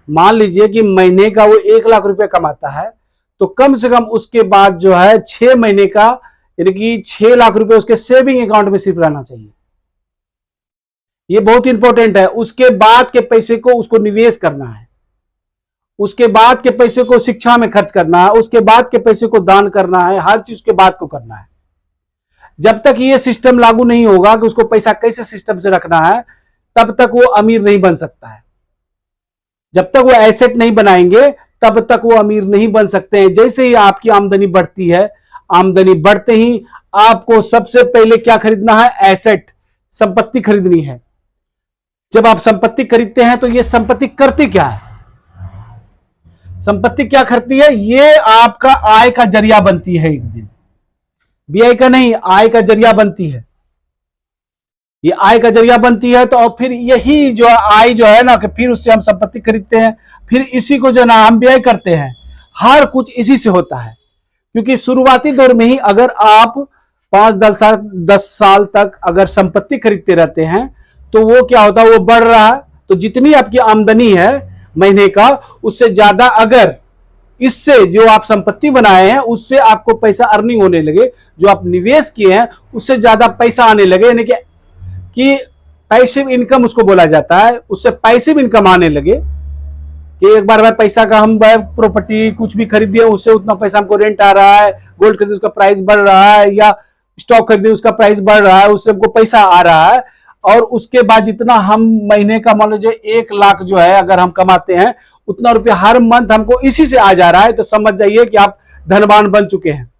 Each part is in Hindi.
मान लीजिए कि महीने का वो 1 लाख रुपए कमाता है, तो कम से कम उसके बाद जो है 6 महीने का यानी कि 6 लाख रुपए उसके सेविंग अकाउंट में सिर्फ रहना चाहिए। ये बहुत इंपॉर्टेंट है। उसके बाद के पैसे को उसको निवेश करना है, उसके बाद के पैसे को शिक्षा में खर्च करना है, उसके बाद के पैसे को दान करना है, हर चीज के बाद को करना है। जब तक ये सिस्टम लागू नहीं होगा कि उसको पैसा कैसे सिस्टम से रखना है, तब तक वो अमीर नहीं बन सकता है। जब तक वो एसेट नहीं बनाएंगे तब तक वो अमीर नहीं बन सकते हैं। जैसे ही आपकी आमदनी बढ़ती है, आमदनी बढ़ते ही आपको सबसे पहले क्या खरीदना है? एसेट, संपत्ति खरीदनी है। जब आप संपत्ति खरीदते हैं तो ये संपत्ति करती क्या है? संपत्ति क्या करती है? ये आपका आय का जरिया बनती है। एक दिन व्यय का नहीं, आय का जरिया बनती है। ये आय का जरिया बनती है, तो और फिर यही जो आय जो है ना, कि फिर उससे हम संपत्ति खरीदते हैं, फिर इसी को जो ना हम व्यय करते हैं। हर कुछ इसी से होता है। क्योंकि शुरुआती दौर में ही अगर आप 5-10 साल तक अगर संपत्ति खरीदते रहते हैं तो वो क्या होता है? वो बढ़ रहा है। तो जितनी आपकी आमदनी है महीने का, उससे ज्यादा अगर इससे जो आप संपत्ति बनाए हैं उससे आपको पैसा अर्निंग होने लगे, जो आप निवेश किए हैं उससे ज्यादा पैसा आने लगे, यानी कि पैसिव इनकम उसको बोला जाता है, उससे पैसिव इनकम आने लगे कि एक बार भाई पैसा का हम प्रॉपर्टी कुछ भी खरीद दिए, उससे उतना पैसा हमको रेंट आ रहा है, गोल्ड खरीदे उसका प्राइस बढ़ रहा है, या स्टॉक खरीदे उसका प्राइस बढ़ रहा है, उससे हमको पैसा आ रहा है। और उसके बाद जितना हम महीने का मान लीजिए 1 लाख जो है अगर हम कमाते हैं, उतना रुपया हर मंथ हमको इसी से आ जा रहा है, तो समझ जाइए कि आप धनवान बन चुके हैं।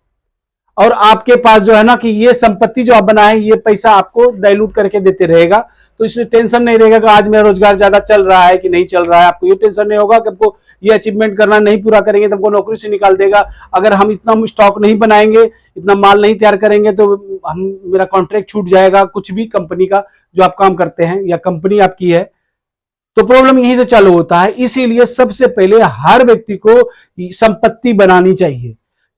और आपके पास जो है ना कि ये संपत्ति जो आप बनाए, ये पैसा आपको डाइल्यूट करके देते रहेगा। तो इसलिए टेंशन नहीं रहेगा कि आज मेरा रोजगार ज्यादा चल रहा है कि नहीं चल रहा है। आपको ये टेंशन नहीं होगा कि हमको ये अचीवमेंट करना, नहीं पूरा करेंगे तो हमको नौकरी से निकाल देगा। अगर हम इतना स्टॉक नहीं बनाएंगे, इतना माल नहीं तैयार करेंगे तो हम मेरा कॉन्ट्रैक्ट छूट जाएगा, कुछ भी कंपनी का जो आप काम करते हैं या कंपनी आपकी है, तो प्रॉब्लम यहीं से चालू होता है। इसीलिए सबसे पहले हर व्यक्ति को संपत्ति बनानी चाहिए,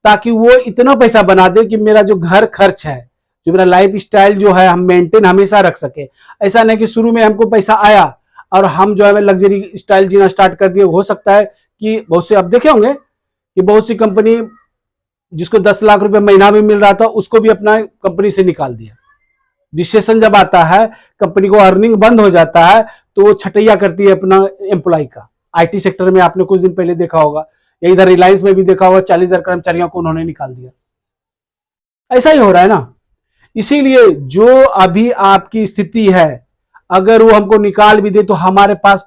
ताकि वो इतना पैसा बना दे कि मेरा जो घर खर्च है, जो मेरा लाइफ स्टाइल जो है, हम मेंटेन हमेशा रख सके। ऐसा नहीं कि शुरू में हमको पैसा आया और हम जो है लग्जरी स्टाइल जीना स्टार्ट कर दिए। हो सकता है कि बहुत से आप देखे होंगे कि बहुत सी कंपनी जिसको 10 लाख रुपए महीना में मिल रहा था, उसको भी अपना कंपनी से निकाल दिया। रिसेशन जब आता है, कंपनी को अर्निंग बंद हो जाता है, तो वो छटैया करती है अपना एम्प्लॉय का। आईटी सेक्टर में आपने कुछ दिन पहले देखा होगा, या इधर रिलायंस में भी देखा होगा, 40,000 कर्मचारियों को उन्होंने निकाल दिया। ऐसा ही हो रहा है ना। इसीलिए जो अभी आपकी स्थिति है, अगर वो हमको निकाल भी दे तो हमारे पास